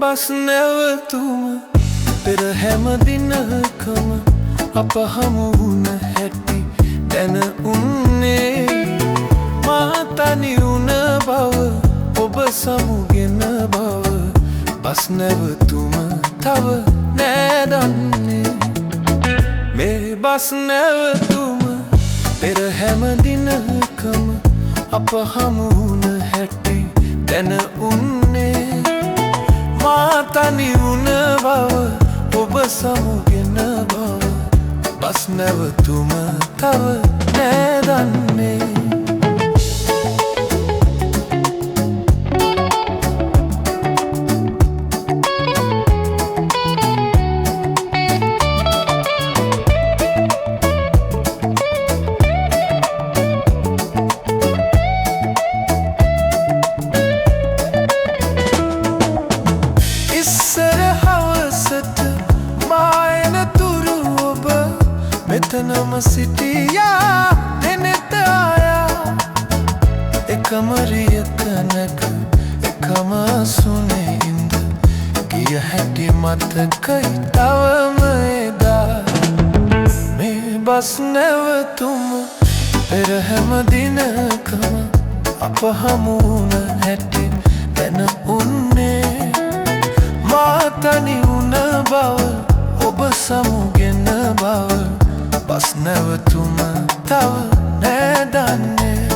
bus නැවතුම පෙර හැම දිනකම අප හමු වුණ හැටි දැන උන්නේ මා තනි වුණ බව ඔබ සමුගෙන බව බස් නැවතුම තව නෑ දන්නේ මේ බස් නැවතුම පෙර හැම දිනකම අප හමු වුණ හැටි දැන උන්නේ මා තනි වුණ බව ඔබ සමුගෙන බව බස් නැවතුම තව නෑ දන්නේ මෙතනම සිටියා දෙනෙත ආයා එකම රියක නැක එකම සුනේ ඉඳ ගිය හැටි මතකයි තවම එදා මේ බස් නැවතුම පෙර හැම දිනකම අප හමු වුණ හැටි දැන උන්නේ මා තනි වුණ බව ඔබ සමුගෙන බව බස් නැවතුම තව නෑ දන්නේ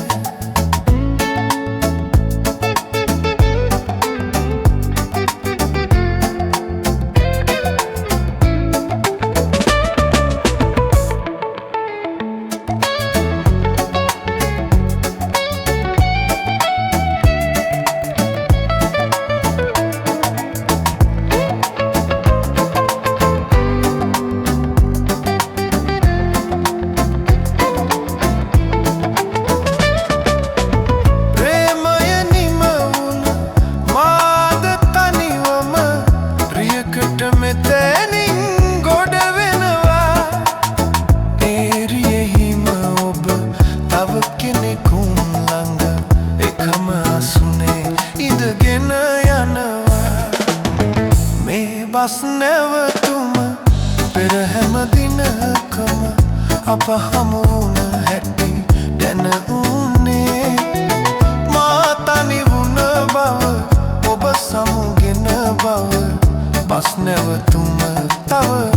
බස් නැවතුම පෙර හැම දිනකම අප හමු වුණ හැටි දැන උන්නේ මා තනි වුණ බව ඔබ සමුගෙන බව බස් නැවතුම තව